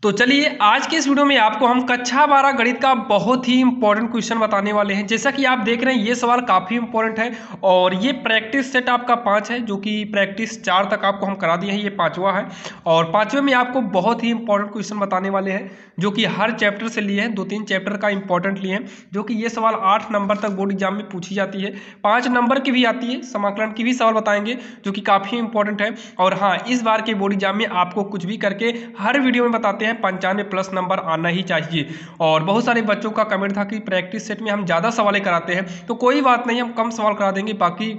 तो चलिए आज के इस वीडियो में आपको हम कक्षा 12 गणित का बहुत ही इंपॉर्टेंट क्वेश्चन बताने वाले हैं। जैसा कि आप देख रहे हैं ये सवाल काफ़ी इंपॉर्टेंट है और ये प्रैक्टिस सेट आपका 5 है, जो कि प्रैक्टिस 4 तक आपको हम करा दिए हैं। ये 5वां है और 5वें में आपको बहुत ही इंपॉर्टेंट क्वेश्चन बताने वाले हैं, जो कि हर चैप्टर से लिए हैं। 2-3 चैप्टर का इंपॉर्टेंट लिए हैं, जो कि ये सवाल 8 नंबर तक बोर्ड एग्जाम में पूछी जाती है। 5 नंबर की भी आती है, समाकलन की भी सवाल बताएंगे, जो कि काफ़ी इंपॉर्टेंट है। और हाँ, इस बार के बोर्ड एग्जाम में आपको कुछ भी करके हर वीडियो में बताते हैं 95+ नंबर आना ही चाहिए। और बहुत सारे बच्चों का कमेंट था कि प्रैक्टिस सेट में हम ज़्यादा सवालें कराते हैं, तो कोई बात नहीं, हम कम सवाल करा देंगे। बाकी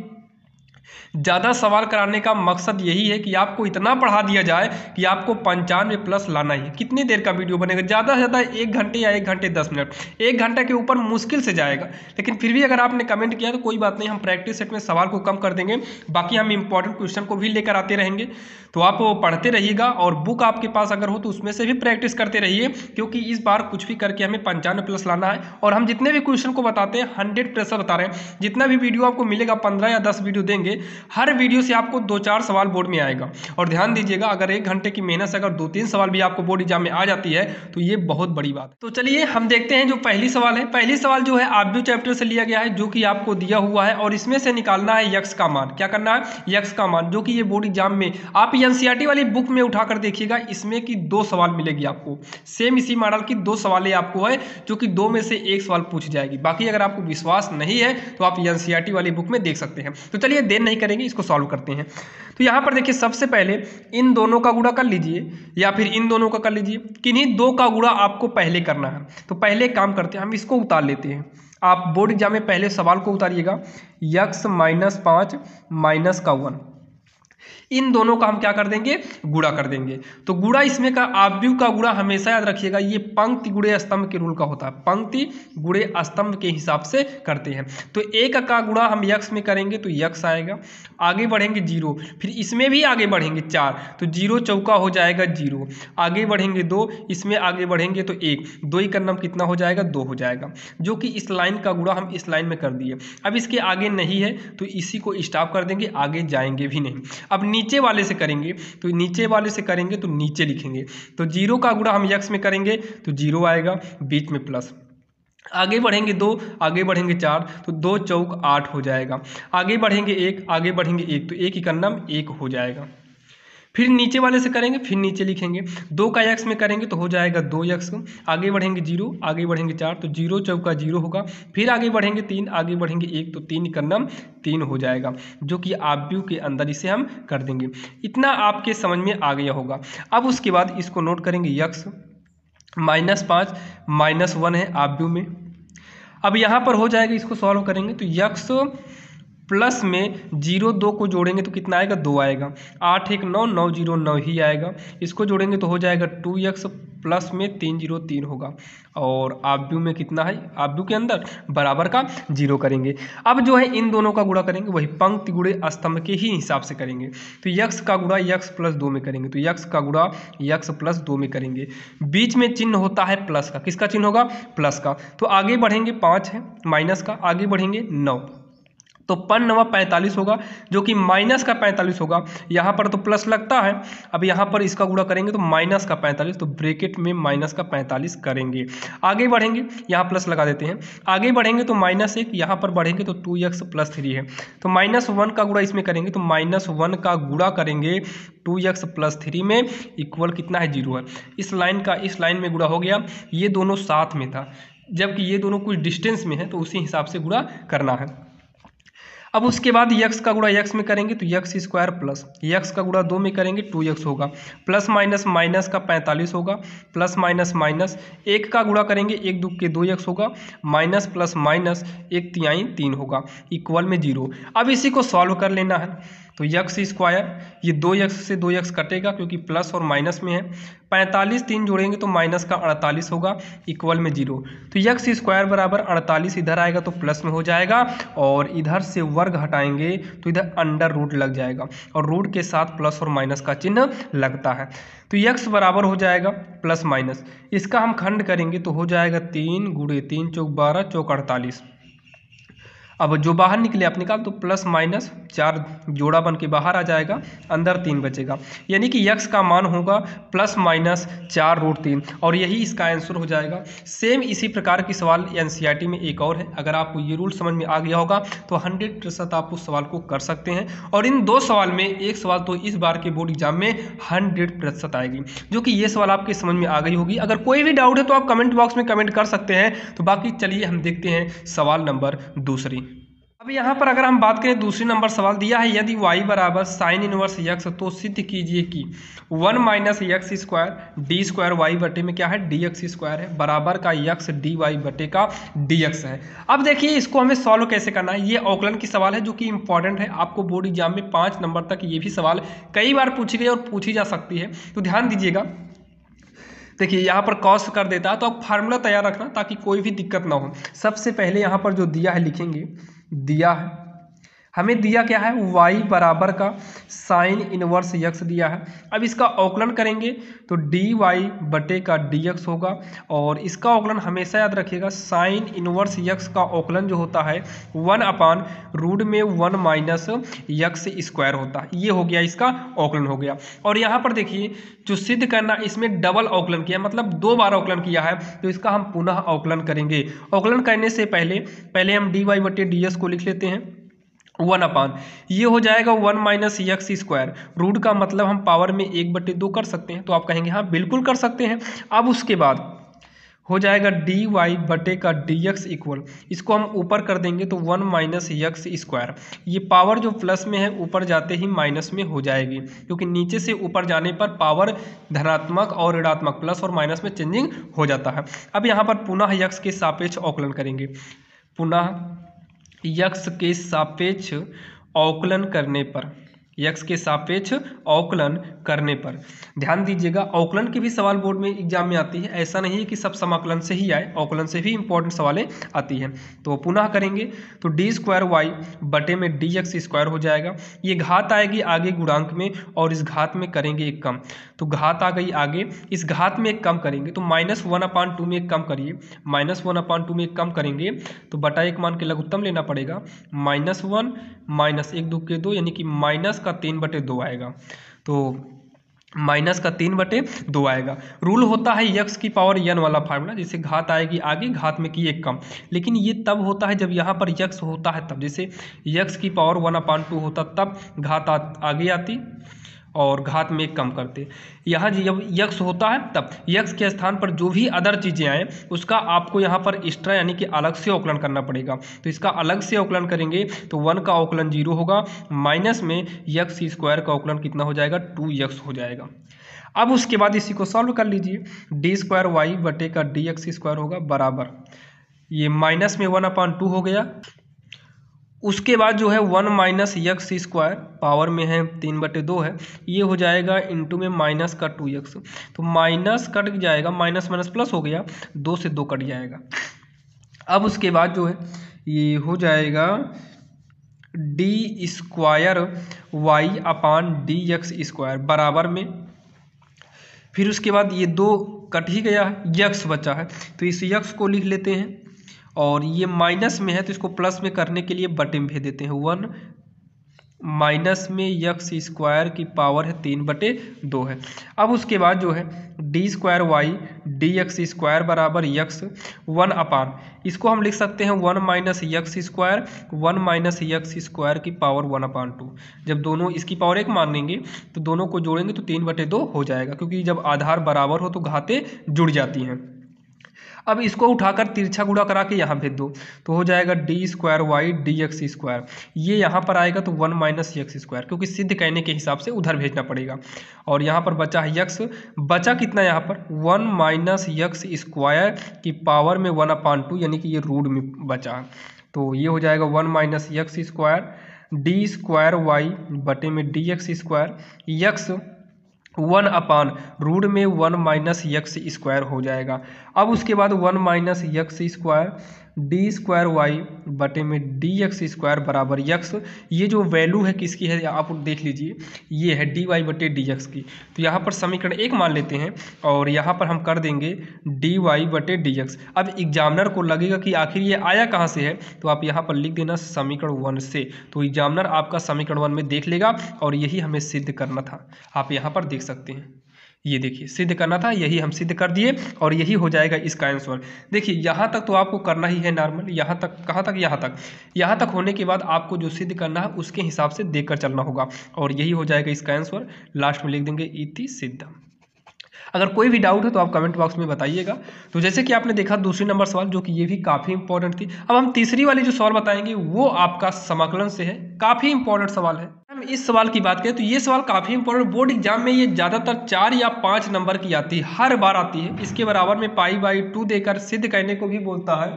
ज़्यादा सवाल कराने का मकसद यही है कि आपको इतना पढ़ा दिया जाए कि आपको 95+ लाना ही। कितनी देर का वीडियो बनेगा? ज़्यादा से ज़्यादा 1 घंटे या 1 घंटे 10 मिनट, 1 घंटे के ऊपर मुश्किल से जाएगा। लेकिन फिर भी अगर आपने कमेंट किया तो कोई बात नहीं, हम प्रैक्टिस सेट में सवाल को कम कर देंगे। बाकी हम इंपॉर्टेंट क्वेश्चन को भी लेकर आते रहेंगे, तो आप वो पढ़ते रहिएगा। और बुक आपके पास अगर हो तो उसमें से भी प्रैक्टिस करते रहिए, क्योंकि इस बार कुछ भी करके हमें 95+ लाना है। और हम जितने भी क्वेश्चन को बताते हैं 100% बता रहे हैं। जितना भी वीडियो आपको मिलेगा, 15 या 10 वीडियो देंगे, हर वीडियो से आपको 2-4 सवाल बोर्ड में आएगा। और ध्यान दीजिएगा, अगर 1 घंटे की मेहनत से अगर 2-3 सवाल भी आपको बोर्ड एग्जाम में आ जाती है तो ये बहुत बड़ी बात है। तो चलिए हम देखते हैं जो पहली सवाल है। पहली सवाल जो है आव्यूह चैप्टर से लिया गया है, जो कि आपको दिया हुआ है। और इसमें से निकालना है यक्स का मान। क्या करना है? यक्स का मान, जो कि ये बोर्ड एग्जाम में आप एनसीईआरटी वाली बुक में उठाकर देखिएगा, इसमें की 2 सवाल मिलेगी आपको। सेम इसी मॉडल की 2 सवालें आपको है, जो कि 2 में से 1 सवाल पूछ जाएगी। बाकी अगर आपको विश्वास नहीं है तो आप एनसीईआरटी वाली बुक में देख सकते हैं। तो चलिए देर नहीं करेंगे, इसको सॉल्व करते हैं। तो यहाँ पर देखिए, सबसे पहले इन दोनों का गुणा कर लीजिए या फिर इन दोनों का कर लीजिए। किन्हीं 2 का गुणा आपको पहले करना है। तो पहले काम करते हैं, हम इसको उतार लेते हैं। आप बोर्ड एग्जाम में पहले सवाल को उतारिएगा, x - 5 - 1। इन दोनों का हम क्या कर देंगे? गुणा कर देंगे। तो गुणा इसमें का आव्यूह का गुणा हमेशा याद रखिएगा, ये पंक्ति गुणे स्तंभ के रूल का होता है। पंक्ति गुणे स्तंभ के हिसाब से करते हैं। तो 1 का गुणा हम यक्स में करेंगे तो यक्स आएगा। आगे बढ़ेंगे 0, फिर इसमें भी आगे बढ़ेंगे 4, तो 0 चौका हो जाएगा 0। आगे बढ़ेंगे 2, इसमें आगे बढ़ेंगे तो 1, 2 ही का नाम कितना हो जाएगा? 2 हो जाएगा। जो कि इस लाइन का गुणा हम इस लाइन में कर दिए। अब इसके आगे नहीं है तो इसी को स्टॉप कर देंगे, आगे जाएंगे भी नहीं। अब नीचे वाले से करेंगे, तो नीचे वाले से करेंगे तो नीचे लिखेंगे। तो 0 का गुणा हम यक्स में करेंगे तो 0 आएगा, बीच में प्लस। आगे बढ़ेंगे 2, आगे बढ़ेंगे 4, तो 2 चौक 8 हो जाएगा। आगे बढ़ेंगे 1, आगे बढ़ेंगे 1, तो 1 ही का नाम 1 हो जाएगा। फिर नीचे वाले से करेंगे, फिर नीचे लिखेंगे। 2 का यक्स में करेंगे तो हो जाएगा 2 यक्स। आगे बढ़ेंगे 0, आगे बढ़ेंगे 4, तो 0 चौका 0 होगा। फिर आगे बढ़ेंगे 3, आगे बढ़ेंगे 1, तो 3 का नाम 3 हो जाएगा, जो कि आव्यूह के अंदर इसे हम कर देंगे। इतना आपके समझ में आ गया होगा। अब उसके बाद इसको नोट करेंगे, यक्स -5 - 1 है आव्यूह में। अब यहाँ पर हो जाएगा, इसको सॉल्व करेंगे तो यक्स प्लस में 0 2 को जोड़ेंगे तो कितना आएगा? 2 आएगा। 8 1 9, 9 0 9 ही आएगा। इसको जोड़ेंगे तो हो जाएगा 2x प्लस में 3 0 3 होगा। और आव्यूह में कितना है? आव्यूह के अंदर बराबर का 0 करेंगे। अब जो है इन दोनों का गुणा करेंगे, वही पंक्ति गुणे स्तंभ के ही हिसाब से करेंगे। तो x का गुणा x + 2 में करेंगे, तो x का गुणा x + 2 में करेंगे। बीच में चिन्ह होता है प्लस का। किसका चिन्ह होगा? प्लस का। तो आगे बढ़ेंगे 5 है माइनस का, आगे बढ़ेंगे 9, तो 5 9 45 होगा, जो कि माइनस का 45 होगा। यहाँ पर तो प्लस लगता है। अब यहाँ पर इसका गुणा करेंगे तो माइनस का 45, तो ब्रैकेट में माइनस का 45 करेंगे। आगे बढ़ेंगे, यहाँ प्लस लगा देते हैं। आगे बढ़ेंगे तो -1, यहाँ पर बढ़ेंगे तो 2x + 3 है। तो -1 का गुणा इसमें करेंगे तो -1 का गुणा करेंगे 2x + 3 में, इक्वल कितना है? 0 है। इस लाइन का इस लाइन में गुणा हो गया। ये दोनों साथ में था, जबकि ये दोनों कुछ डिस्टेंस में है, तो उसी हिसाब से गुणा करना है। अब उसके बाद यक्स का गुणा यक्स में करेंगे तो x² प्लस यक्स का गुणा 2 में करेंगे 2x होगा, प्लस माइनस माइनस का 45 होगा, प्लस माइनस माइनस 1 का गुणा करेंगे 1 2 के 2x होगा, माइनस प्लस माइनस 1/3 3 होगा, इक्वल में 0। अब इसी को सॉल्व कर लेना है। तो x², ये 2x से 2x कटेगा क्योंकि प्लस और माइनस में है। 45 3 जोड़ेंगे तो माइनस का 48 होगा, इक्वल में 0। तो x² बराबर 48 इधर आएगा तो प्लस में हो जाएगा, और इधर से वर्ग हटाएंगे तो इधर अंडर रूट लग जाएगा, और रूट के साथ प्लस और माइनस का चिन्ह लगता है। तो x बराबर हो जाएगा प्लस माइनस, इसका हम खंड करेंगे तो हो जाएगा 3 × 3 = 12 × 48। अब जो बाहर निकले आप निकाल तो प्लस माइनस 4 जोड़ा बन के बाहर आ जाएगा, अंदर 3 बचेगा, यानी कि यक्स का मान होगा प्लस माइनस 4√3 और यही इसका आंसर हो जाएगा। सेम इसी प्रकार की सवाल एनसीईआरटी में एक और है, अगर आपको ये रूल समझ में आ गया होगा तो 100% आप उस सवाल को कर सकते हैं। और इन 2 सवाल में एक सवाल तो इस बार के बोर्ड एग्जाम में 100% आएगी, जो कि ये सवाल आपके समझ में आ गई होगी। अगर कोई भी डाउट है तो आप कमेंट बॉक्स में कमेंट कर सकते हैं। तो बाकी चलिए हम देखते हैं सवाल नंबर दूसरी। अब यहाँ पर अगर हम बात करें दूसरी नंबर सवाल दिया है, यदि y बराबर साइन इनवर्स यक्स तो सिद्ध कीजिए कि 1 minus X square D square Y बटे में क्या है डी एक्स स्क्वायर है बराबर का यक्स डी वाई बटे का डी एक्स है। अब देखिए इसको हमें सॉल्व कैसे करना है। ये औकलन की सवाल है जो कि इंपॉर्टेंट है, आपको बोर्ड एग्जाम में 5 नंबर तक ये भी सवाल कई बार पूछी गई और पूछी जा सकती है, तो ध्यान दीजिएगा। देखिए यहाँ पर कॉस कर देता है तो आप फार्मूला तैयार रखना ताकि कोई भी दिक्कत ना हो। सबसे पहले यहाँ पर जो दिया है लिखेंगे, दिया है हमें दिया क्या है y बराबर का साइन इनवर्स यक्स दिया है। अब इसका औकलन करेंगे तो डी वाई बटे का डी एक्स होगा और इसका औकलन हमेशा याद रखिएगा साइन इनवर्स यक्स का औकलन जो होता है 1/रूट में 1 माइनस यक्स स्क्वायर होता है। ये हो गया इसका औकलन हो गया। और यहाँ पर देखिए जो सिद्ध करना इसमें डबल औकलन किया, मतलब 2 बार औकलन किया है, तो इसका हम पुनः औकलन करेंगे। औकलन करने से पहले हम डी वाई बटे डी एक्स को लिख लेते हैं 1/, ये हो जाएगा 1 माइनस यक्स स्क्वायर। रूट का मतलब हम पावर में 1/2 कर सकते हैं, तो आप कहेंगे हाँ बिल्कुल कर सकते हैं। अब उसके बाद हो जाएगा डी वाई बटे का डी एक्स इक्वल, इसको हम ऊपर कर देंगे तो 1 माइनस यक्स स्क्वायर। ये पावर जो प्लस में है ऊपर जाते ही माइनस में हो जाएगी, क्योंकि नीचे से ऊपर जाने पर पावर धनात्मक और ऋणात्मक प्लस और माइनस में चेंजिंग हो जाता है। अब यहाँ पर पुनः यक्स के सापेक्ष औकलन करेंगे, पुनः यक्स के सापेक्ष औकलन करने पर, यक्स के सापेक्ष औकलन करने पर ध्यान दीजिएगा। औकलन की भी सवाल बोर्ड में एग्जाम में आती है, ऐसा नहीं है कि सब समाकलन से ही आए, औकलन से भी इंपॉर्टेंट सवालें आती हैं। तो पुनः करेंगे तो डी स्क्वायर वाई बटे में डी एक्स स्क्वायर हो जाएगा। ये घात आएगी आगे गुणांक में और इस घात में करेंगे एक कम, तो घात आ गई आगे, इस घात में एक कम करेंगे तो -1/2 में एक कम करिए, -1/2 में एक कम करेंगे तो बटा 1 मान के लघुत्तम लेना पड़ेगा, -1 माइनस 1 2 के 2 यानी कि माइनस का 3/2 आएगा, तो माइनस का 3/2 आएगा। रूल होता है यक्स की पावर n वाला फार्मूला, जैसे घात आएगी आगे घात में की एक कम, लेकिन ये तब होता है जब यहाँ पर यक्स होता है तब, जैसे यक्स की पावर 1/2 होता तब घात आगे आती और घात में एक कम करते। यहाँ जब यक्स होता है तब यक्स के स्थान पर जो भी अदर चीज़ें आए उसका आपको यहाँ पर एक्स्ट्रा यानी कि अलग से औकलन करना पड़ेगा। तो इसका अलग से औकलन करेंगे तो 1 का औकलन 0 होगा, माइनस में यक्स स्क्वायर का औकलन कितना हो जाएगा 2x हो जाएगा। अब उसके बाद इसी को सॉल्व कर लीजिए, डी स्क्वायर वाई बटे का डी एक्स स्क्वायर होगा बराबर, ये माइनस में 1/2 हो गया। उसके बाद जो है 1 माइनस यक्स स्क्वायर पावर में है 3/2 है, ये हो जाएगा इंटू में माइनस का 2x, तो माइनस कट जाएगा, माइनस माइनस प्लस हो गया, 2 से 2 कट जाएगा। अब उसके बाद जो है ये हो जाएगा डी स्क्वायर वाई अपान डी एक्स स्क्वायर बराबर में, फिर उसके बाद ये 2 कट ही गया है, यक्स बचा है तो इस यक्स को लिख लेते हैं और ये माइनस में है तो इसको प्लस में करने के लिए बटे में भेज देते हैं। 1 माइनस में यक्स स्क्वायर की पावर है 3/2 है। अब उसके बाद जो है D square Y D X square बराबर यक्स 1/, इसको हम लिख सकते हैं 1 minus X square, 1 minus X square की पावर 1/2। जब दोनों इसकी पावर 1 मान लेंगे तो दोनों को जोड़ेंगे तो 3/2 हो जाएगा, क्योंकि जब आधार बराबर हो तो घातें जुड़ जाती हैं। अब इसको उठाकर तिरछा गुणा करा के यहाँ भेज दो तो हो जाएगा D square Y D X square, ये यहाँ पर आएगा तो 1 माइनस यक्स स्क्वायर, क्योंकि सिद्ध कहने के हिसाब से उधर भेजना पड़ेगा। और यहाँ पर बचा है यक्स, बचा कितना यहाँ पर 1 माइनस यक्स स्क्वायर की पावर में 1/2 यानी कि ये रूट में बचा है, तो ये हो जाएगा 1 minus X square D square Y बटे में डी एक्स स्क्वायर, यक्स 1/रूट में 1 माइनस यक्स स्क्वायर हो जाएगा। अब उसके बाद 1 minus X square D square Y बटे में डी एक्स स्क्वायर बराबर यक्स। ये जो वैल्यू है किसकी है आप देख लीजिए, ये है डी वाई बटे डी एक्स की। तो यहाँ पर समीकरण 1 मान लेते हैं और यहाँ पर हम कर देंगे डी वाई बटे डी एक्स। अब एग्जामिनर को लगेगा कि आखिर ये आया कहाँ से है, तो आप यहाँ पर लिख देना समीकरण 1 से। तो एग्जामिनर आपका समीकरण 1 में देख लेगा और यही हमें सिद्ध करना था। आप यहाँ पर देख सकते हैं, ये देखिए सिद्ध करना था, यही हम सिद्ध कर दिए और यही हो जाएगा इसका आंसर। देखिए यहाँ तक तो आपको करना ही है नॉर्मल, यहाँ तक कहाँ तक, यहाँ तक होने के बाद आपको जो सिद्ध करना है उसके हिसाब से देखकर चलना होगा और यही हो जाएगा इसका आंसर। लास्ट में लिख देंगे इति सिद्ध। अगर कोई भी डाउट है तो आप कमेंट बॉक्स में बताइएगा। तो जैसे कि आपने देखा दूसरी नंबर सवाल, जो कि ये भी काफ़ी इंपॉर्टेंट थी। अब हम तीसरी वाली जो सवाल बताएंगे वो आपका समाकलन से है, काफ़ी इंपॉर्टेंट सवाल है। हम इस सवाल की बात करें तो ये सवाल काफ़ी इंपॉर्टेंट, बोर्ड एग्जाम में ये ज़्यादातर 4 या 5 नंबर की आती है, हर बार आती है। इसके बराबर में π/2 देकर सिद्ध करने को भी बोलता है।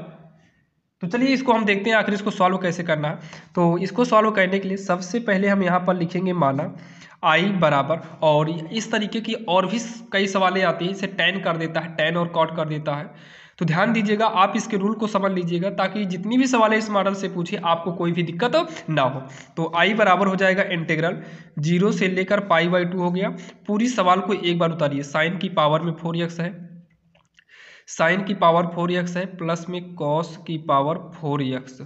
तो चलिए इसको हम देखते हैं आखिर इसको सॉल्व कैसे करना है। तो इसको सॉल्व करने के लिए सबसे पहले हम यहाँ पर लिखेंगे माना आई बराबर, और इस तरीके की और भी कई सवालें आती हैं, इसे tan कर देता है, tan और cot कर देता है। तो ध्यान दीजिएगा, आप इसके रूल को समझ लीजिएगा ताकि जितनी भी सवालें इस मॉडल से पूछे आपको कोई भी दिक्कत ना हो। तो आई बराबर हो जाएगा इंटीग्रल 0 से लेकर π/2 हो गया। पूरी सवाल को एक बार उतारिए, साइन की पावर में 4x है, साइन की पावर 4x है, प्लस में कॉस की पावर 4x,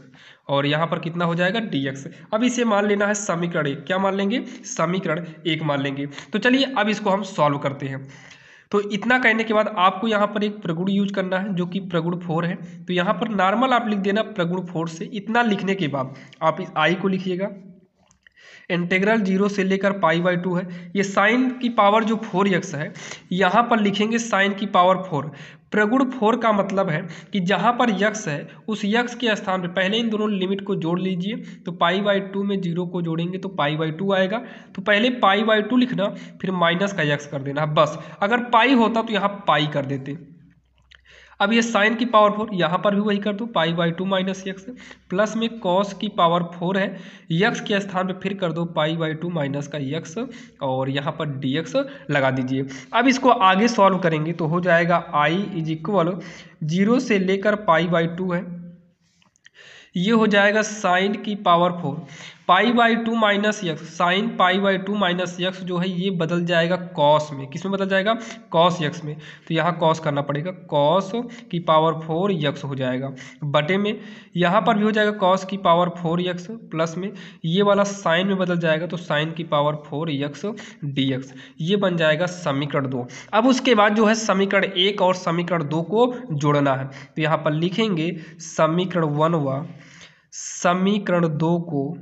और यहाँ पर कितना हो जाएगा dx। अब इसे मान लेना है समीकरण 1। क्या मान लेंगे? समीकरण 1 मान लेंगे। तो चलिए अब इसको हम सॉल्व करते हैं। तो इतना कहने के बाद आपको यहाँ पर एक प्रगुण यूज करना है जो कि प्रगुण 4 है। तो यहाँ पर नॉर्मल आप लिख देना प्रगुण 4 से। इतना लिखने के बाद आप इस आई को लिखिएगा, इंटीग्रल 0 से लेकर π/2 है। ये साइन की पावर जो 4x है, यहाँ पर लिखेंगे साइन की पावर 4। प्रगुण 4 का मतलब है कि जहाँ पर x है उस x के स्थान पे पहले इन दोनों लिमिट को जोड़ लीजिए। तो π/2 में 0 को जोड़ेंगे तो π/2 आएगा। तो पहले π/2 लिखना, फिर माइनस का x कर देना बस। अगर पाई होता तो यहाँ पाई कर देते। अब ये साइन की पावर 4, यहाँ पर भी वही कर दो, π/2 माइनस x, प्लस में कॉस की पावर 4 है, x के स्थान पे फिर कर दो π/2 माइनस का x, और यहाँ पर dx लगा दीजिए। अब इसको आगे सॉल्व करेंगे तो हो जाएगा i इज इक्वल 0 से लेकर π/2 है, ये हो जाएगा साइन की power 4 π/2 minus X. Sine π/2 minus X जो है ये बदल जाएगा कॉस में। किस में बदल जाएगा? कॉस एक्स में। तो यहाँ कॉस करना पड़ेगा, कॉस की पावर 4 एक्स हो जाएगा, बटे में यहाँ पर भी हो जाएगा कॉस की पावर 4 एक्स, प्लस में ये वाला साइन में बदल जाएगा तो साइन की पावर 4 एक्स dx। ये बन जाएगा समीकरण 2। अब उसके बाद जो है समीकरण 1 और समीकरण 2 को जोड़ना है। तो यहाँ पर लिखेंगे समीकरण 1 व समीकरण 2 को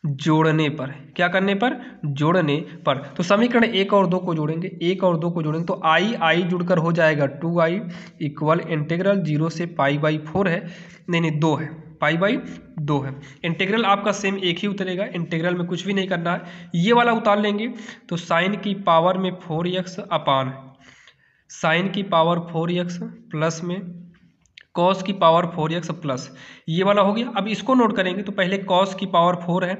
जोड़ने पर, क्या करने पर? जोड़ने पर। तो समीकरण 1 और 2 को जोड़ेंगे, 1 और 2 को जोड़ेंगे तो आई जुड़कर हो जाएगा 2i इक्वल इंटीग्रल 0 से π/4 है, नहीं 2 है, π/2 है। इंटीग्रल आपका सेम एक ही उतरेगा, इंटीग्रल में कुछ भी नहीं करना है। ये वाला उतार लेंगे तो साइन की पावर में 4x अपान साइन की पावर 4x प्लस में कॉस की पावर 4x प्लस ये वाला हो गया। अब इसको नोट करेंगे तो पहले कॉस की पावर 4 है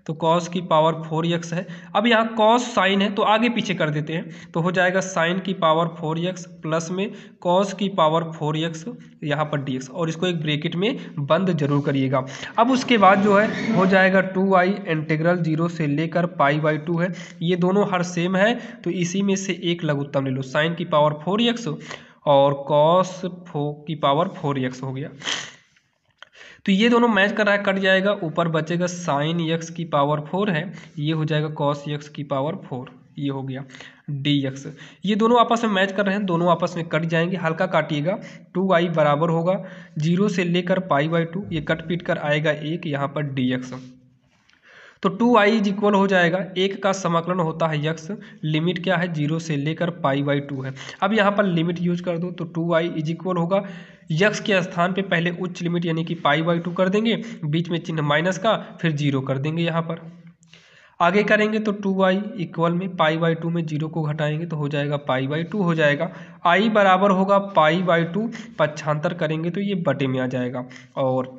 तो कॉस की पावर 4x है। अब यहाँ कॉस साइन है तो आगे पीछे कर देते हैं तो हो जाएगा साइन की पावर 4x प्लस में कॉस की पावर 4x यहाँ पर dx, और इसको एक ब्रैकेट में बंद जरूर करिएगा। अब उसके बाद जो है हो जाएगा 2i इंटीग्रल 0 से लेकर π/2 है। ये दोनों हर सेम है तो इसी में से एक लघुत्तम ले लो, साइन की पावर 4x और कॉस की पावर 4x हो गया। तो ये दोनों मैच कर रहा है, कट जाएगा, ऊपर बचेगा साइन x की पावर 4 है, ये हो जाएगा कॉस x की पावर 4, ये हो गया dx। ये दोनों आपस में मैच कर रहे हैं, दोनों आपस में कट जाएंगे, हल्का काटिएगा। 2i बराबर होगा 0 से लेकर π/2, ये कट पीट कर आएगा 1 यहाँ पर dx। तो 2i इज इक्वल हो जाएगा, 1 का समाकलन होता है x, लिमिट क्या है 0 से लेकर π/2 है। अब यहाँ पर लिमिट यूज कर दो तो 2i इज इक्वल होगा x के स्थान पे पहले उच्च लिमिट यानी कि π/2 कर देंगे, बीच में चिन्ह माइनस का, फिर 0 कर देंगे। यहाँ पर आगे करेंगे तो 2i इक्वल में π/2 में 0 को घटाएंगे तो हो जाएगा π/2 हो जाएगा। i बराबर होगा π/2, पक्षांतर करेंगे तो ये बटे में आ जाएगा, और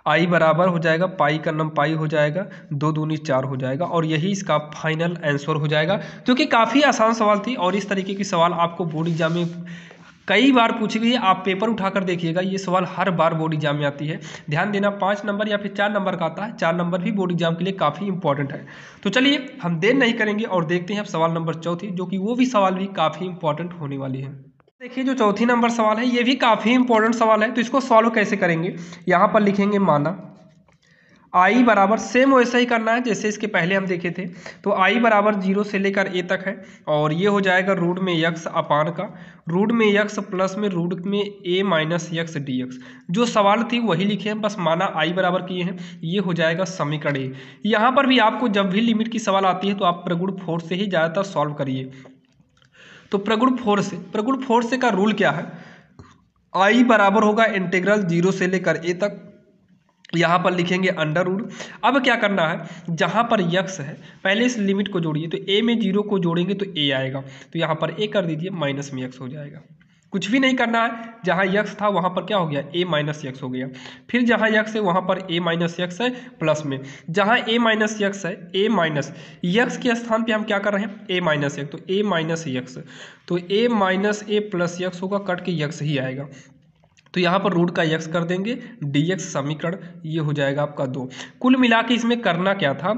आई बराबर हो जाएगा पाई का नम पाई हो जाएगा, 2 दूनी 4 हो जाएगा, और यही इसका फाइनल आंसर हो जाएगा। जो कि काफ़ी आसान सवाल थी और इस तरीके की सवाल आपको बोर्ड एग्जाम में कई बार पूछी गई है, आप पेपर उठाकर देखिएगा, ये सवाल हर बार बोर्ड एग्जाम में आती है। ध्यान देना, 5 नंबर या फिर 4 नंबर का आता है, 4 नंबर भी बोर्ड एग्जाम के लिए काफ़ी इंपॉर्टेंट है। तो चलिए हम देर नहीं करेंगे और देखते हैं अब सवाल नंबर 4, जो कि वो भी सवाल भी काफ़ी इंपॉर्टेंट होने वाली है। देखिए जो 4 नंबर सवाल है ये भी काफ़ी इंपॉर्टेंट सवाल है। तो इसको सॉल्व कैसे करेंगे, यहाँ पर लिखेंगे माना आई बराबर, सेम वैसा ही करना है जैसे इसके पहले हम देखे थे। तो आई बराबर 0 से लेकर ए तक है और ये हो जाएगा रूट में यक्स अपान का रूट में यक्स प्लस में रूट में ए माइनस यक्स डी एक्स। जो सवाल थी वही लिखे हैं, बस माना आई बराबर किए हैं। ये हो जाएगा समीकरण ए। यहाँ पर भी आपको जब भी लिमिट की सवाल आती है तो आप प्रगुण फोर्स से ही ज़्यादातर सॉल्व करिए। तो प्रगुण फोर्स से का रूल क्या है, आई बराबर होगा इंटीग्रल 0 से लेकर ए तक, यहाँ पर लिखेंगे अंडर रूट। अब क्या करना है, जहाँ पर यक्स है पहले इस लिमिट को जोड़िए, तो ए में 0 को जोड़ेंगे तो ए आएगा, तो यहाँ पर ए कर दीजिए, माइनस में यक्स हो जाएगा। कुछ भी नहीं करना है, जहाँ यक्स था वहाँ पर क्या हो गया, ए माइनस यक्स हो गया। फिर जहाँ यक्स है वहाँ पर ए माइनस यक्स है प्लस में, जहाँ ए माइनस यक्स है, ए माइनस यक्स के स्थान पे हम क्या कर रहे हैं, ए माइनस यक्स, तो ए माइनस यक्स, तो ए माइनस ए प्लस यक्स होगा, कट के यक्स ही आएगा। तो यहाँ पर रूट का यक्स कर देंगे, dx समीकरण ये हो जाएगा आपका 2। कुल मिला के इसमें करना क्या था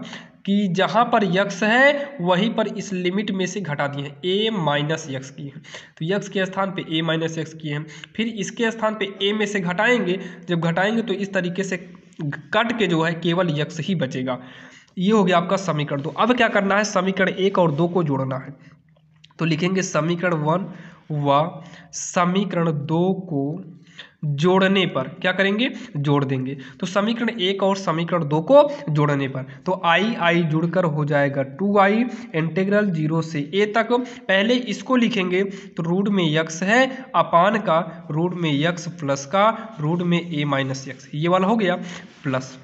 कि जहाँ पर यक्स है वहीं पर इस लिमिट में से घटा दिए हैं, ए माइनस यक्स किए हैं, तो यक्स के स्थान पे ए माइनस यक्स किए हैं। फिर इसके स्थान पे ए में से घटाएंगे, जब घटाएंगे तो इस तरीके से कट के जो है केवल यक्स ही बचेगा। ये हो गया आपका समीकरण 2। अब क्या करना है, समीकरण 1 और 2 को जोड़ना है। तो लिखेंगे समीकरण 1 व समीकरण 2 को जोड़ने पर क्या करेंगे, जोड़ देंगे। तो समीकरण 1 और समीकरण 2 को जोड़ने पर तो आई जुड़कर हो जाएगा 2i इंटीग्रल 0 से a तक। पहले इसको लिखेंगे तो रूट में यक्स है अपान का रूट में यक्स प्लस का रूट में a माइनस यक्स, ये वाला हो गया प्लस।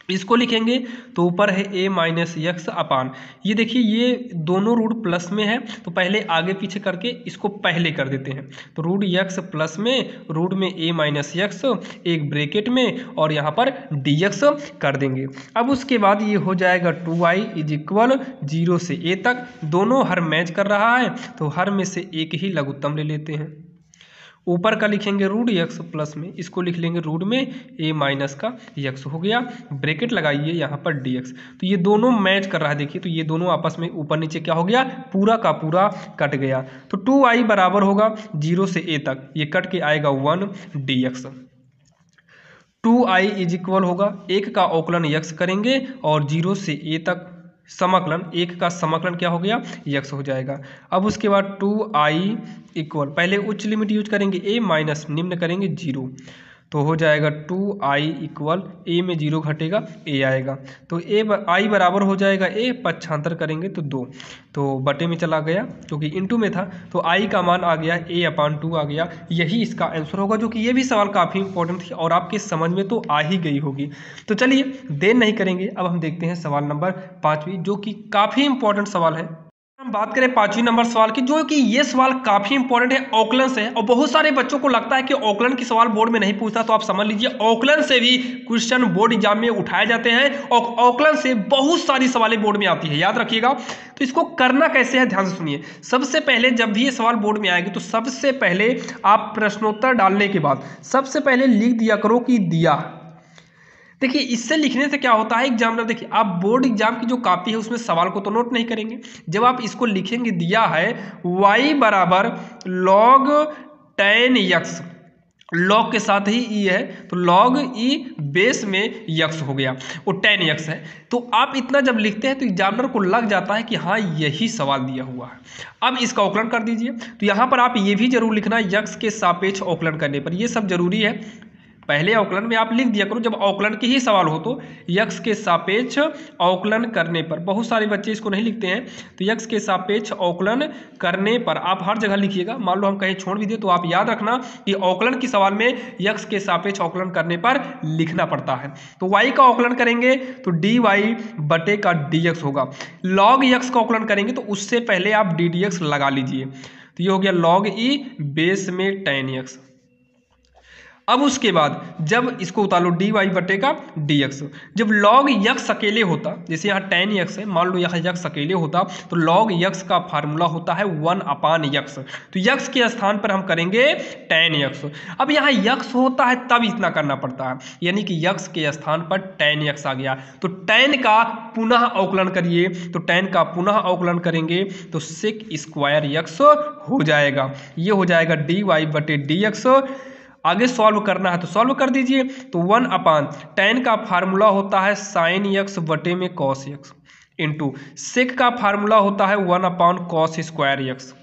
इसको लिखेंगे तो ऊपर है a माइनस यक्स अपान, ये देखिए ये दोनों रूट प्लस में है तो पहले आगे पीछे करके इसको पहले कर देते हैं। तो रूट यक्स प्लस में रूट में a माइनस यक्स एक ब्रैकेट में और यहाँ पर dx कर देंगे। अब उसके बाद ये हो जाएगा 2i इज इक्वल 0 से a तक, दोनों हर मैच कर रहा है तो हर में से एक ही लघुत्तम ले लेते हैं। ऊपर का लिखेंगे रूट यक्स प्लस में, इसको लिख लेंगे रूट में a माइनस का यक्स हो गया, ब्रैकेट लगाइए यहाँ पर dx। तो ये दोनों मैच कर रहा है, देखिए तो ये दोनों आपस में ऊपर नीचे क्या हो गया, पूरा का पूरा कट गया। तो 2i बराबर होगा 0 से a तक, ये कट के आएगा 1 dx। 2i इज इक्वल होगा 1 का अवकलन यक्स करेंगे और 0 से a तक समाकलन, 1 का समाकलन क्या हो गया, यक्स हो जाएगा। अब उसके बाद 2i इक्वल, पहले उच्च लिमिट यूज करेंगे a माइनस निम्न करेंगे 0, तो हो जाएगा 2i इक्वल a में 0 घटेगा a आएगा, तो i बराबर हो जाएगा a, पक्षांतर करेंगे तो 2, तो बटे में चला गया क्योंकि इनटू में था, तो i का मान आ गया a अपान 2 आ गया। यही इसका आंसर होगा, जो कि ये भी सवाल काफ़ी इंपॉर्टेंट थी और आपके समझ में तो आ ही गई होगी। तो चलिए देर नहीं करेंगे, अब हम देखते हैं सवाल नंबर 5, जो कि काफ़ी इंपॉर्टेंट सवाल है। हम बात करें 5वें नंबर सवाल की, जो कि ये सवाल काफी इंपॉर्टेंट है, औकलन से है और बहुत सारे बच्चों को लगता है कि औकलन की सवाल बोर्ड में नहीं पूछता, तो आप समझ लीजिए औकलन से भी क्वेश्चन बोर्ड एग्जाम में उठाए जाते हैं और औकलन से बहुत सारी सवालें बोर्ड में आती है, याद रखिएगा। तो इसको करना कैसे है, ध्यान से सुनिए। सबसे पहले जब भी ये सवाल बोर्ड में आएगी तो सबसे पहले आप प्रश्नोत्तर डालने के बाद सबसे पहले लिख दिया करो कि दिया। देखिए इससे लिखने से क्या होता है, एग्जामिनर, देखिए आप बोर्ड एग्जाम की जो कॉपी है उसमें सवाल को तो नोट नहीं करेंगे, जब आप इसको लिखेंगे दिया है y बराबर log tan x, log के साथ ही e है तो log e बेस में x हो गया, वो tan x है। तो आप इतना जब लिखते हैं तो एग्जामिनर को लग जाता है कि हाँ यही सवाल दिया हुआ है। अब इसका अवकलन कर दीजिए, तो यहाँ पर आप ये भी जरूर लिखना x के सापेक्ष अवकलन करने पर, ये सब जरूरी है। पहले अवकलन में आप लिख दिया करो, जब अवकलन के ही सवाल हो तो यक्स के सापेक्ष अवकलन करने पर, बहुत सारे बच्चे इसको नहीं लिखते हैं, तो यक्स के सापेक्ष अवकलन करने पर आप हर जगह लिखिएगा। मान लो हम कहीं छोड़ भी दे तो आप याद रखना कि अवकलन की सवाल में यक्स के सापेक्ष अवकलन करने पर लिखना पड़ता है। तो y का अवकलन करेंगे तो dy बटे का dx होगा, log यक्स का अवकलन करेंगे तो उससे पहले आप ddx लगा लीजिए, तो ये हो गया log e बेस में tan x। अब उसके बाद जब इसको उतारो डी वाई बटे का डी एक्स, जब लॉग यक्स अकेले होता, जैसे यहाँ टेन यक्स है, मान लो यहाँ यक्स अकेले होता तो लॉग यक्स का फार्मूला होता है 1/यक्स, तो यक्स के स्थान पर हम करेंगे टेन यक्स। अब यहाँ यक्स होता है तब इतना करना पड़ता है, यानी कि यक्स के स्थान पर टेन यक्स आ गया, तो टेन का पुनः अवकलन करिए, तो टेन का पुनः अवकलन करेंगे तो सेक स्क्वायर यक्स हो जाएगा, ये हो जाएगा डी वाई बटे डी एक्स। आगे सॉल्व करना है तो सॉल्व कर दीजिए, तो 1/tan का फार्मूला होता है साइन यक्स बटे में कॉस यक्स इंटू सेक का फार्मूला होता है 1/cos स्क्वायर यक्स,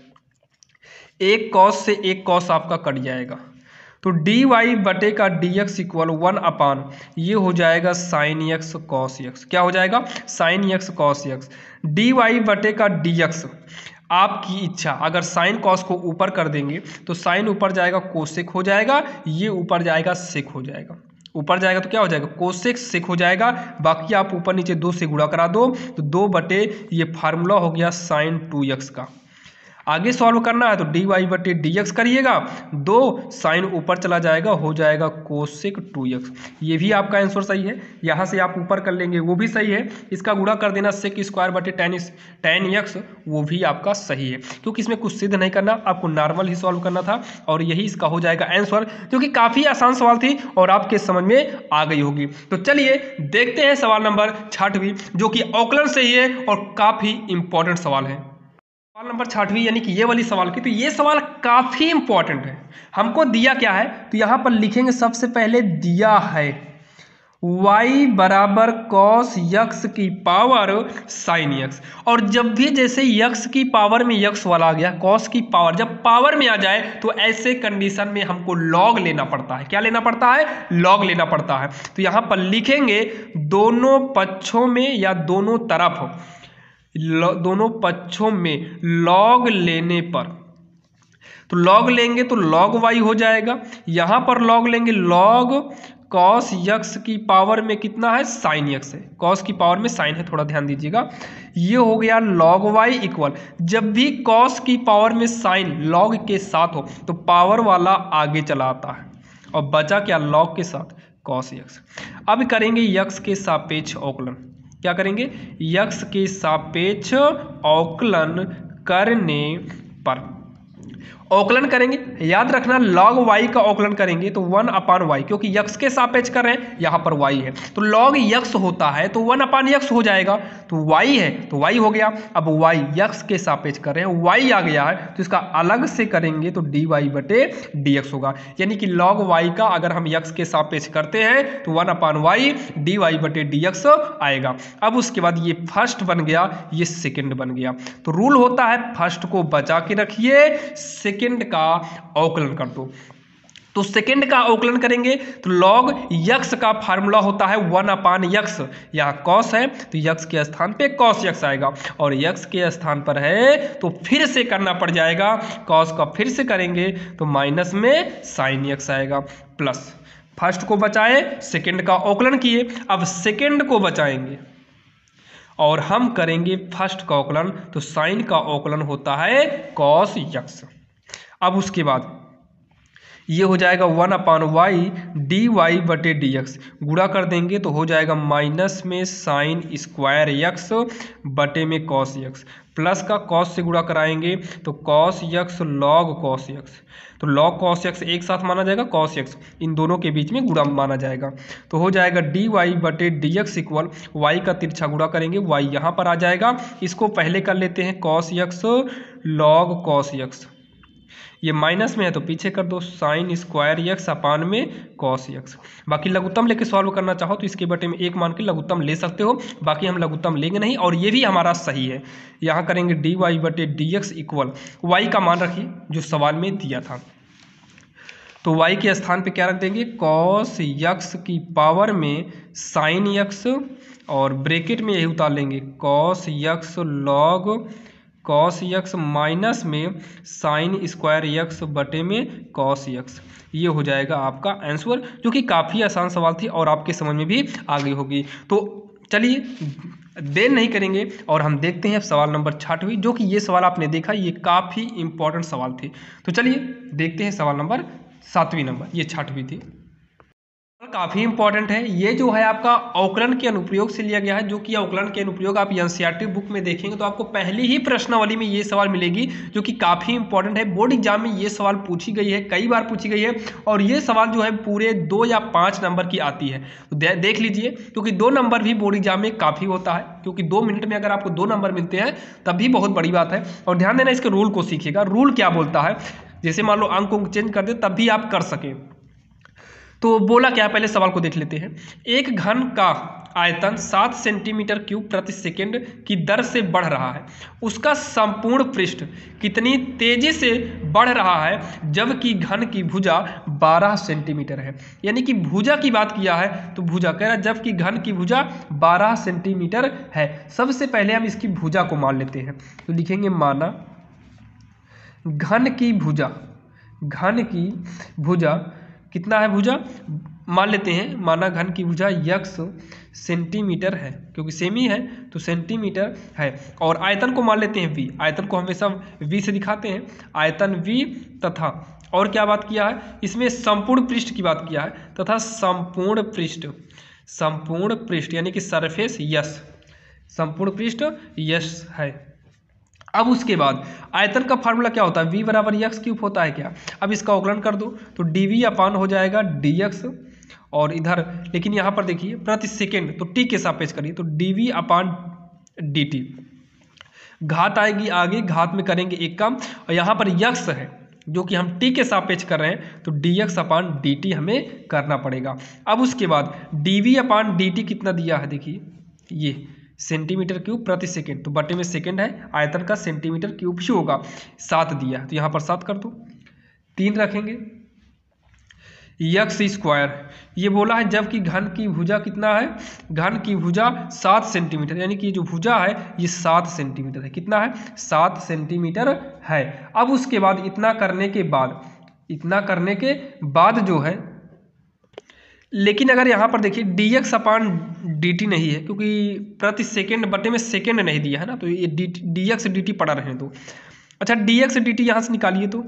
एक कॉस से एक कॉस आपका कट जाएगा, तो डी वाई बटे का डी एक्स इक्वल 1/, ये हो जाएगा साइन यक्स कॉस यक्स, क्या हो जाएगा sine X cos X, D Y बटे का डी एक्स, आपकी इच्छा, अगर साइन कॉस को ऊपर कर देंगे तो साइन ऊपर जाएगा कोसेक हो जाएगा, ये ऊपर जाएगा सेक हो जाएगा, ऊपर जाएगा तो क्या हो जाएगा कोसेक सेक हो जाएगा, बाकी आप ऊपर नीचे 2 से गुणा करा दो तो 2 बटे ये फार्मूला हो गया साइन 2x का। आगे सॉल्व करना है तो डी वाई बटे डी एक्स करिएगा, 2 साइन ऊपर चला जाएगा हो जाएगा कोसेक 2x, ये भी आपका आंसर सही है, यहाँ से आप ऊपर कर लेंगे वो भी सही है, इसका गुणा कर देना सेक स्क्वायर बटे टेन एक्स, वो भी आपका सही है, क्योंकि इसमें कुछ सिद्ध नहीं करना, आपको नॉर्मल ही सॉल्व करना था और यही इसका हो जाएगा आंसर, क्योंकि काफ़ी आसान सवाल थी और आपके समझ में आ गई होगी। तो चलिए देखते हैं सवाल नंबर 6वीं, जो कि अवकलन से ही है और काफ़ी इंपॉर्टेंट सवाल है। सवाल नंबर 6वीं यानी कि ये वाली सवाल की, तो ये सवाल काफ़ी इंपॉर्टेंट है। हमको दिया क्या है, तो यहाँ पर लिखेंगे सबसे पहले दिया है y बराबर कॉस यक्स की पावर साइन यक्स, और जब भी जैसे यक्स की पावर में यक्स वाला आ गया, कॉस की पावर जब पावर में आ जाए तो ऐसे कंडीशन में हमको लॉग लेना पड़ता है, क्या लेना पड़ता है लॉग लेना पड़ता है। तो यहाँ पर लिखेंगे दोनों पक्षों में या दोनों तरफ, दोनों पक्षों में लॉग लेने पर, तो लॉग लेंगे तो लॉग वाई हो जाएगा, यहां पर लॉग लेंगे लॉग कॉस यक्स की पावर में कितना है साइन यक्स है, कॉस की पावर में साइन है, थोड़ा ध्यान दीजिएगा, ये हो गया लॉग वाई इक्वल, जब भी कॉस की पावर में साइन लॉग के साथ हो तो पावर वाला आगे चला आता है और बचा क्या लॉग के साथ कॉस यक्स। अब करेंगे यक्स के सापेक्ष अवकलन, क्या करेंगे यक्स के सापेक्ष अवकलन करने पर अवकलन करेंगे, याद रखना लॉग वाई का अवकलन करेंगे तो 1/y, क्योंकि यक्स के सापेक्ष कर रहे हैं, यहाँ पर y है तो लॉग यक्स होता है तो 1/x हो जाएगा, तो y है तो y हो गया। अब y यक्स के सापेक्ष कर रहे हैं, y आ गया है तो इसका अलग से करेंगे तो dy बटे dx होगा, यानी कि लॉग y का अगर हम यक्स के सापेक्ष करते हैं तो 1/y dy बटे dx आएगा। अब उसके बाद ये फर्स्ट बन गया, ये सेकेंड बन गया, तो रूल होता है फर्स्ट को बचा के रखिए, सेकेंड का अवकलन कर दो। तो सेकेंड का अवकलन करेंगे तो लॉग यक्स का फार्मूला होता है 1/यक्स, यहाँ कॉस है तो यक्स के स्थान पे कॉस यक्स आएगा और यक्स के स्थान पर है तो फिर से करना पड़ जाएगा, कॉस का फिर से करेंगे तो माइनस में साइन यक्स आएगा प्लस, फर्स्ट को बचाए सेकेंड का अवकलन किए, अब सेकेंड को बचाएंगे और हम करेंगे फर्स्ट का अवकलन, तो साइन का अवकलन होता है कॉस यक्स। अब उसके बाद ये हो जाएगा 1/y dy बटे dx, गुणा कर देंगे तो हो जाएगा माइनस में साइन स्क्वायर यक्स बटे में कॉस यक्स, प्लस का कॉस से गुणा कराएंगे तो cos x log cos x, तो लॉग कॉस यक्स एक साथ माना जाएगा, कॉस यक्स इन दोनों के बीच में गुणा माना जाएगा, तो हो जाएगा dy बटे dx इक्वल y का तिरछा गुणा करेंगे, y यहाँ पर आ जाएगा, इसको पहले कर लेते हैं cos x log cos x, ये माइनस में है तो पीछे कर दो साइन स्क्वायर यक्स अपान में कॉस यक्स, बाकी लघुत्तम लेके सॉल्व करना चाहो तो इसके बटे में एक मान के लघुत्तम ले सकते हो, बाकी हम लघुत्तम लेंगे नहीं और ये भी हमारा सही है। यहाँ करेंगे dy बटे dx इक्वल y का मान रखिए जो सवाल में दिया था, तो y के स्थान पे क्या रख देंगे कॉस यक्स की पावर में साइन यक्स और ब्रैकेट में यही उतार लेंगे cos x log cos x minus में साइन स्क्वायर यक्स बटे में कॉस यक्स, ये हो जाएगा आपका आंसर, जो कि काफ़ी आसान सवाल थी और आपके समझ में भी आ गई होगी। तो चलिए देर नहीं करेंगे और हम देखते हैं सवाल नंबर 6वीं, जो कि ये सवाल आपने देखा ये काफ़ी इंपॉर्टेंट सवाल थे। तो चलिए देखते हैं सवाल नंबर 7वीं नंबर, ये 6वीं थी। काफ़ी इंपॉर्टेंट है, ये जो है आपका अवकलन के अनुप्रयोग से लिया गया है, जो कि अवकलन के अनुप्रयोग आप एनसीईआरटी बुक में देखेंगे तो आपको पहली ही प्रश्नावली में ये सवाल मिलेगी, जो कि काफ़ी इंपॉर्टेंट है। बोर्ड एग्जाम में ये सवाल पूछी गई है, कई बार पूछी गई है, और ये सवाल जो है पूरे 2 या 5 नंबर की आती है। तो देख लीजिए, क्योंकि 2 नंबर भी बोर्ड एग्जाम में काफ़ी होता है, क्योंकि 2 मिनट में अगर आपको 2 नंबर मिलते हैं तब भी बहुत बड़ी बात है। और ध्यान देना, इसके रूल को सीखिएगा। रूल क्या बोलता है, जैसे मान लो अंक को चेंज कर दे तब भी आप कर सकें। तो बोला क्या, पहले सवाल को देख लेते हैं। एक घन का आयतन 7 सेंटीमीटर क्यूब प्रति सेकंड की दर से बढ़ रहा है। उसका संपूर्ण पृष्ठ कितनी तेजी से बढ़ रहा है जबकि घन की भुजा 12 सेंटीमीटर है। यानी कि भुजा की बात किया है तो भुजा कह रहा है, जबकि घन की भुजा 12 सेंटीमीटर है। सबसे पहले हम इसकी भुजा को मान लेते हैं, तो लिखेंगे माना घन की भुजा, घन की भुजा कितना है, भुजा मान लेते हैं, माना घन की भुजा x सेंटीमीटर है, क्योंकि सेमी है तो सेंटीमीटर है। और आयतन को मान लेते हैं v, आयतन को हमेशा v से दिखाते हैं, आयतन v, तथा और क्या बात किया है, इसमें संपूर्ण पृष्ठ की बात किया है, तथा संपूर्ण पृष्ठ, संपूर्ण पृष्ठ यानी कि सरफेस यस, संपूर्ण पृष्ठ यस है। अब उसके बाद आयतन का फार्मूला क्या होता है, v बराबर एक्स क्यूब होता है क्या। अब इसका अवकलन कर दो तो dv अपान हो जाएगा dx, और इधर लेकिन यहाँ पर देखिए प्रति सेकेंड, तो t के सापेक्ष करिए, तो dv अपान dt, घात आएगी आगे, घात में करेंगे एक काम, और यहाँ पर x है जो कि हम t के सापेक्ष कर रहे हैं, तो dx अपान dt हमें करना पड़ेगा। अब उसके बाद dv अपान dt कितना दिया है, देखिए ये सेंटीमीटर क्यूब प्रति सेकंड, तो बटे में सेकंड है, आयतन का सेंटीमीटर क्यूब ही होगा, 7 दिया, तो यहाँ पर 7 कर दो, 3 रखेंगे, एक्स स्क्वायर ये बोला है जबकि घन की भुजा कितना है, घन की भुजा 7 सेंटीमीटर, यानी कि जो भुजा है ये 7 सेंटीमीटर है, कितना है 7 सेंटीमीटर है। अब उसके बाद इतना करने के बाद, इतना करने के बाद जो है, लेकिन अगर यहाँ पर देखिए dx अपान dt नहीं है, क्योंकि प्रति सेकंड बटे में सेकंड नहीं दिया है ना, तो ये dx dt पड़ा रहने दो। अच्छा dx dt यहाँ से निकालिए तो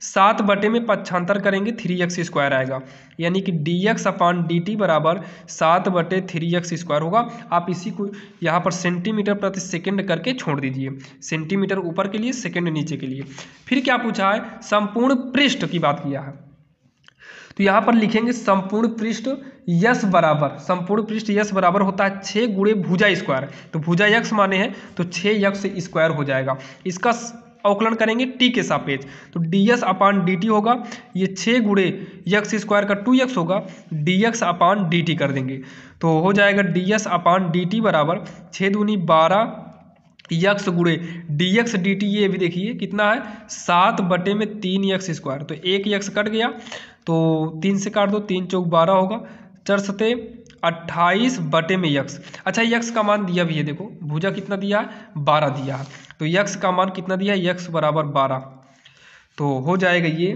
7 बटे में पक्षांतर करेंगे 3x स्क्वायर आएगा, यानी कि dx अपान dt बराबर 7 बटे 3x स्क्वायर होगा। आप इसी को यहाँ पर सेंटीमीटर प्रति सेकंड करके छोड़ दीजिए, सेंटीमीटर ऊपर के लिए, सेकंड नीचे के लिए। फिर क्या पूछा है, संपूर्ण पृष्ठ की बात किया है, तो यहाँ पर लिखेंगे संपूर्ण पृष्ठ यस बराबर, संपूर्ण पृष्ठ यस बराबर होता है 6 गुणे भुजा स्क्वायर, तो भुजा यक्स माने हैं तो 6x स्क्वायर हो जाएगा। इसका अवकलन करेंगे t के सापेक्ष, तो ds अपान dt होगा, ये 6 गुणे x स्क्वायर का 2x होगा, dx अपान dt कर देंगे, तो हो जाएगा ds अपान dt बराबर 6 दूनी 12 यक्स गुणे dx dt, ये भी देखिए कितना है 7 बटे में 3x स्क्वायर, तो 1x कट गया तो 3 से काट दो, 3 चौक 12 होगा, 4 सते 28 बटे में यक्स। अच्छा यक्स का मान दिया भी है, देखो भुजा कितना दिया है 12 दिया है, तो यक्स का मान कितना दिया है, यक्स बराबर 12, तो हो जाएगा ये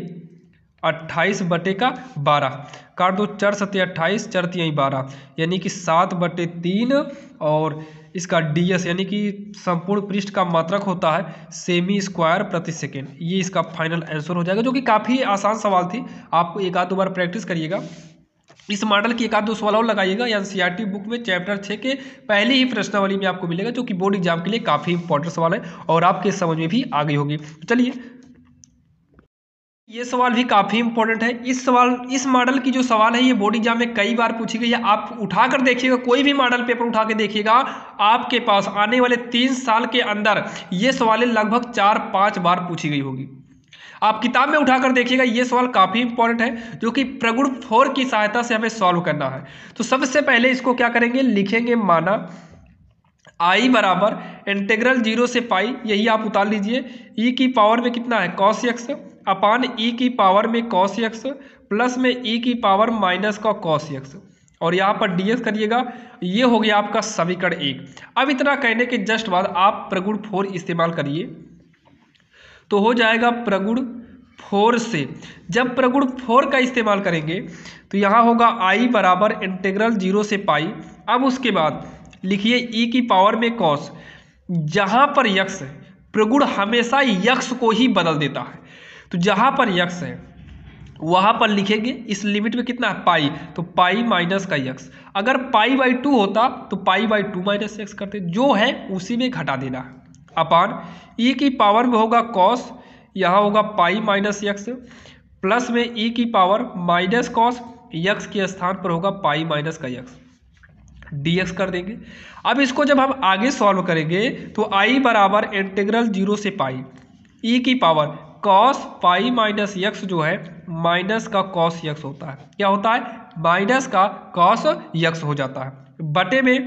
28 बटे का 12, काट दो 4 सते 28, 4 तिहाई 12, यानी कि 7 बटे 3, और इसका ds यानी कि संपूर्ण पृष्ठ का मात्रक होता है सेमी स्क्वायर प्रति सेकेंड। ये इसका फाइनल आंसर हो जाएगा, जो कि काफ़ी आसान सवाल थी, आपको एक आध दो बार प्रैक्टिस करिएगा। इस मॉडल की एक आध दो सवाल और लगाइएगा, एनसीईआरटी बुक में चैप्टर 6 के पहली ही प्रश्नावली में आपको मिलेगा, जो कि बोर्ड एग्जाम के लिए काफ़ी इंपॉर्टेंट सवाल है और आपके समझ में भी आ गई होगी। तो चलिए, ये सवाल भी काफ़ी इंपॉर्टेंट है। इस मॉडल की जो सवाल है ये बोर्ड एग्जाम में कई बार पूछी गई है। आप उठा कर देखिएगा, कोई भी मॉडल पेपर उठा के देखिएगा, आपके पास आने वाले 3 साल के अंदर ये सवालें लगभग 4-5 बार पूछी गई होगी। आप किताब में उठाकर देखिएगा, ये सवाल काफ़ी इंपॉर्टेंट है, जो कि प्रगुण 4 की सहायता से हमें सॉल्व करना है। तो सबसे पहले इसको क्या करेंगे, लिखेंगे माना आई बराबर इंटीग्रल 0 से पाई, यही आप उतार लीजिए, ई की पावर में कितना है cos x अपान ई की पावर में cos x प्लस में ई की पावर माइनस का cos x, और यहाँ पर dx करिएगा, ये हो गया आपका समीकरण 1। अब इतना कहने के जस्ट बाद आप प्रगुण 4 इस्तेमाल करिए, तो हो जाएगा प्रगुण 4 से। जब प्रगुण 4 का इस्तेमाल करेंगे तो यहाँ होगा आई बराबर इंटीग्रल 0 से पाई। अब उसके बाद लिखिए ई की पावर में cos, जहाँ पर यक्स है प्रगुण हमेशा यक्स को ही बदल देता है, तो जहाँ पर यक्स है वहां पर लिखेंगे इस लिमिट में कितना है पाई, तो पाई माइनस का एक्स। अगर पाई बाई 2 होता तो पाई बाई 2 माइनस एक्स करते, जो है उसी में घटा देना अपान ई की पावर में होगा कॉस, यहाँ होगा पाई माइनस एक्स, प्लस में ई की पावर माइनस कॉस, एक्स के स्थान पर होगा पाई माइनस का एक्स, dx कर देंगे। अब इसको जब हम आगे सॉल्व करेंगे तो i बराबर इंटीग्रल 0 से पाई ई की power cos pi minus X जो है माइनस का कॉस एक्स होता है। क्या होता है? माइनस का कॉस एक्स हो जाता है, बटे में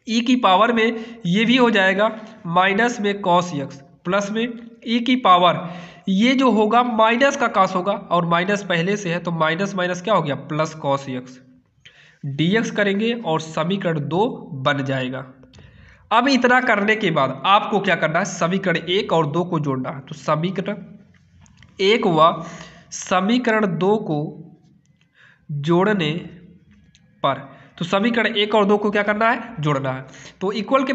ई की पावर में ये भी हो जाएगा माइनस में कॉस एक्स, प्लस में ई की पावर ये जो होगा माइनस का कॉस होगा और माइनस पहले से है तो माइनस माइनस क्या हो गया प्लस कॉस एक्स, dx करेंगे और समीकरण 2 बन जाएगा। अब इतना करने के बाद आपको क्या करना है, समीकरण 1 और 2 को जोड़ना है। तो समीकरण 1 व समीकरण 2 को जोड़ने पर, तो समीकरण 1 और 2 को क्या करना है, जोड़ना है। तो इक्वल के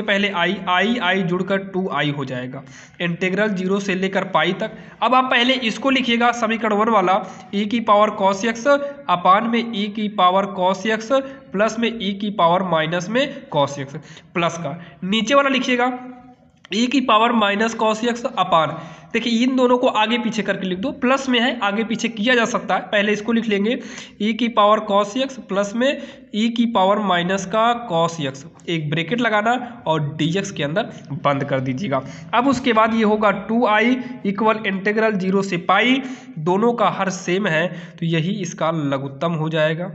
पहले आई जुड़कर 2i हो जाएगा, इंटीग्रल 0 से लेकर पाई तक। अब आप पहले इसको लिखिएगा समीकरण 1 वाला, e की पावर cos x अपान में e की पावर cos x प्लस में e की पावर माइनस में cos x, प्लस का नीचे वाला लिखिएगा e की पावर माइनस कॉस एक्स अपान, देखिए इन दोनों को आगे पीछे करके लिख दो, प्लस में है आगे पीछे किया जा सकता है। पहले इसको लिख लेंगे e की पावर कॉस एक्स प्लस में e की पावर माइनस का कॉस एक्स, एक ब्रैकेट लगाना और dx के अंदर बंद कर दीजिएगा। अब उसके बाद ये होगा 2i इक्वल इंटीग्रल 0 से पाई, दोनों का हर सेम है तो यही इसका लघुत्तम हो जाएगा।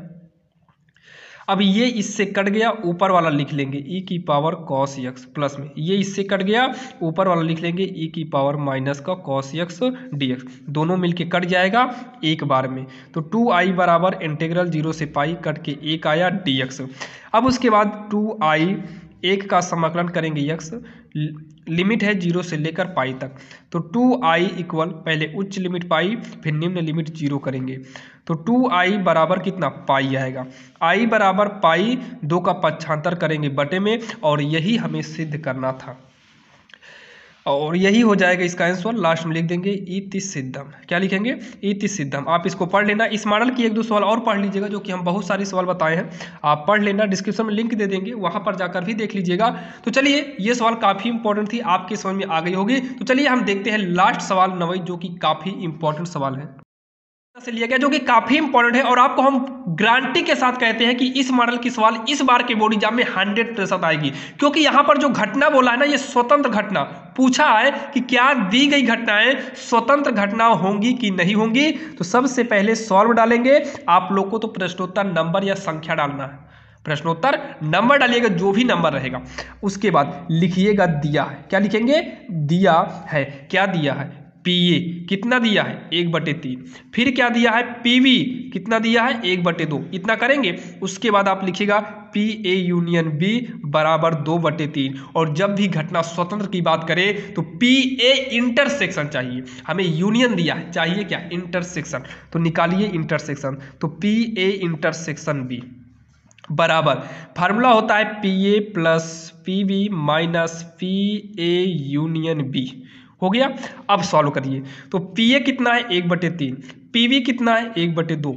अब ये इससे कट गया, ऊपर वाला लिख लेंगे e की पावर cos x प्लस में ये इससे कट गया, ऊपर वाला लिख लेंगे e की पावर माइनस का cos x dx, दोनों मिलके कट जाएगा एक बार में। तो 2i बराबर इंटीग्रल 0 से पाई कट के 1 आया dx। अब उसके बाद 2i 1 का समाकलन करेंगे x, लिमिट है 0 से लेकर पाई तक, तो 2i इक्वल पहले उच्च लिमिट पाई फिर निम्न लिमिट 0 करेंगे, तो 2i बराबर कितना पाई आएगा, i बराबर पाई, 2 का पक्षांतर करेंगे बटे में और यही हमें सिद्ध करना था और यही हो जाएगा इसका आंसर। लास्ट में लिख देंगे इति सिद्धम, क्या लिखेंगे इति सिद्धम। आप इसको पढ़ लेना, इस मॉडल की 1-2 सवाल और पढ़ लीजिएगा जो कि हम बहुत सारे सवाल बताए हैं, आप पढ़ लेना, डिस्क्रिप्शन में लिंक दे देंगे वहां पर जाकर भी देख लीजिएगा। तो चलिए ये सवाल काफ़ी इंपॉर्टेंट थी, आपके समझ में आ गई होगी। तो चलिए हम देखते हैं लास्ट सवाल 9 जो कि काफ़ी इंपॉर्टेंट सवाल है से लिया गया, जो कि काफी इंपॉर्टेंट है और आपको हम गारंटी के साथ कहते हैं कि इस मॉडल की सवाल इस बार के बोर्ड एग्जाम में 100% आएगी, क्योंकि यहां पर जो घटना बोला है ना, ये स्वतंत्र घटना पूछा है कि क्या दी गई घटनाएं स्वतंत्र घटना होंगी कि नहीं होंगी। तो सबसे पहले सॉल्व डालेंगे, आप लोग को तो प्रश्नोत्तर नंबर या संख्या डालना है, प्रश्नोत्तर नंबर डालिएगा जो भी नंबर रहेगा, उसके बाद लिखिएगा दिया है, क्या लिखेंगे दिया है, क्या दिया है PA कितना दिया है 1/3, फिर क्या दिया है PV कितना दिया है 1/2, इतना करेंगे। उसके बाद आप लिखिएगा PA यूनियन B बराबर 2/3, और जब भी घटना स्वतंत्र की बात करें तो PA इंटरसेक्शन चाहिए, हमें यूनियन दिया है, चाहिए क्या इंटरसेक्शन, तो निकालिए इंटरसेक्शन, तो PA इंटरसेक्शन B बराबर फार्मूला होता है PA plus PV minus PA union B, हो गया। अब सॉल्व करिए, तो PA कितना है 1/3, PV कितना है 1/2,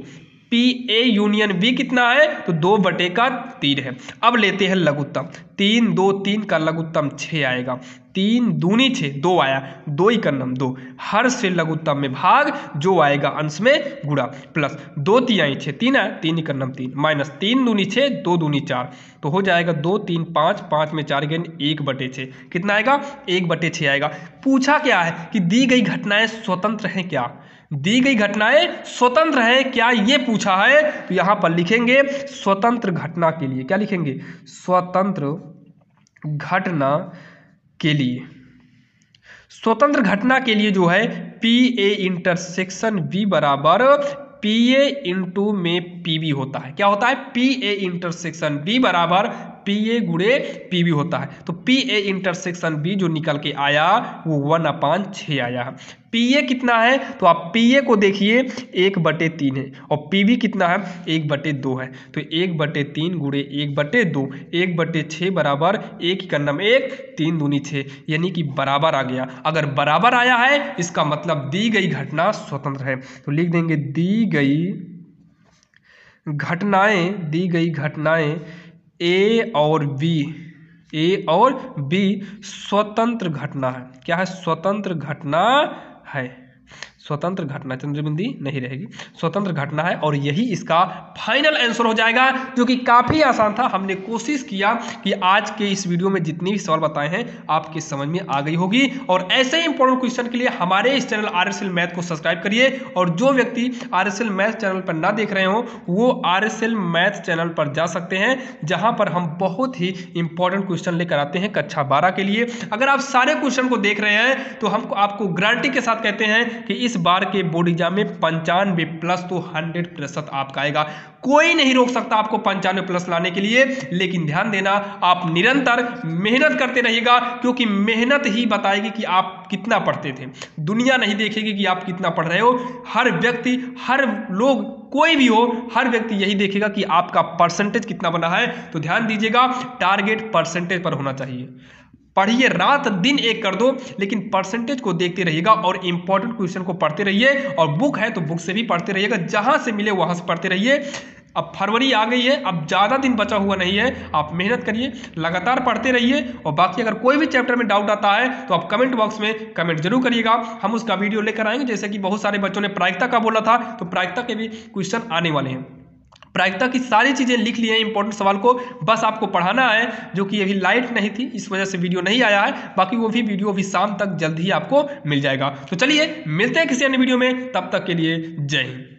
PA यूनियन B कितना है तो 2/3 है। अब लेते हैं लघुत्तम, 3 2 3 का लघुत्तम 6 आएगा, 3 दूनी 6, 2 आया, 2 ही कर्नम 2, हर से लघुत्तम में भाग, जो आएगा अंश में गुणा, प्लस 2 3 6, 3 आया, 3 ही कर्नम 3, माइनस 3 दूनी 6, 2 दूनी 4, तो हो जाएगा 2 3 5, 5 में 4 गेन 1/6, कितना आएगा 1/6 आएगा। पूछा क्या है कि दी गई घटनाएं स्वतंत्र हैं क्या, दी गई घटनाएं स्वतंत्र हैं क्या, ये पूछा है। तो यहां पर लिखेंगे स्वतंत्र घटना के लिए, क्या लिखेंगे स्वतंत्र घटना के लिए, स्वतंत्र घटना के लिए जो है PA इंटरसेक्शन B बराबर PA इंटू में PV होता है, क्या होता है PA इंटरसेक्शन B बराबर पी ए गुणे पी बी होता है। तो पी ए इंटरसेक्शन बी जो निकल के आया वो 1/6 आया है। पी ए कितना है तो आप पी ए को देखिए 1/3 है और पी बी कितना है 1/2 है। तो 1/3 गुणे 1/2 1/6 बराबर 1 का नाम 1 3 दूनी 6 यानी कि बराबर आ गया। अगर बराबर आया है इसका मतलब दी गई घटना स्वतंत्र है। तो लिख देंगे दी गई घटनाएं ए और बी स्वतंत्र घटना है। क्या है? स्वतंत्र घटना है। स्वतंत्र घटना, चंद्रबिंदी नहीं रहेगी, स्वतंत्र घटना है और यही इसका फाइनल आंसर हो जाएगा, जो कि काफी आसान था। हमने कोशिश किया कि आज के इस वीडियो में जितने भी सवाल बताए हैं आपके समझ में आ गई होगी। और ऐसे ही इंपॉर्टेंट क्वेश्चन के लिए हमारे इस चैनल RSL मैथ को सब्सक्राइब करिए। और जो व्यक्ति RSL मैथ चैनल पर ना देख रहे हो वो RSL मैथ चैनल पर जा सकते हैं, जहां पर हम बहुत ही इंपॉर्टेंट क्वेश्चन लेकर आते हैं कक्षा 12 के लिए। अगर आप सारे क्वेश्चन को देख रहे हैं तो हम आपको गारंटी के साथ कहते हैं कि इस बार के बोर्ड एग्जाम में 95+ तो 100% आपका आएगा। कोई नहीं रोक सकता आपको 95+ लाने के लिए, लेकिन ध्यान देना आप निरंतर मेहनत करते रहिएगा, क्योंकि मेहनत ही बताएगी कि आप कितना पढ़ते थे। दुनिया नहीं देखेगी कि आप कितना पढ़ रहे हो। हर व्यक्ति, हर लोग, कोई भी हो, हर व्यक्ति यही देखेगा कि आपका परसेंटेज कितना बना है। तो ध्यान दीजिएगा, टारगेट परसेंटेज पर होना चाहिए। पढ़िए, रात दिन एक कर दो, लेकिन परसेंटेज को देखते रहिएगा और इंपॉर्टेंट क्वेश्चन को पढ़ते रहिए। और बुक है तो बुक से भी पढ़ते रहिएगा, जहां से मिले वहां से पढ़ते रहिए। अब फरवरी आ गई है, अब ज़्यादा दिन बचा हुआ नहीं है, आप मेहनत करिए, लगातार पढ़ते रहिए। और बाकी अगर कोई भी चैप्टर में डाउट आता है तो आप कमेंट बॉक्स में कमेंट जरूर करिएगा, हम उसका वीडियो लेकर आएंगे। जैसे कि बहुत सारे बच्चों ने प्रायिकता का बोला था, तो प्रायिकता के भी क्वेश्चन आने वाले हैं। प्रायिकता की सारी चीज़ें लिख ली हैं इंपॉर्टेंट सवाल को, बस आपको पढ़ाना है, जो कि अभी लाइट नहीं थी इस वजह से वीडियो नहीं आया है। बाकी वो भी वीडियो अभी शाम तक जल्द ही आपको मिल जाएगा। तो चलिए मिलते हैं किसी अन्य वीडियो में, तब तक के लिए जय हिंद।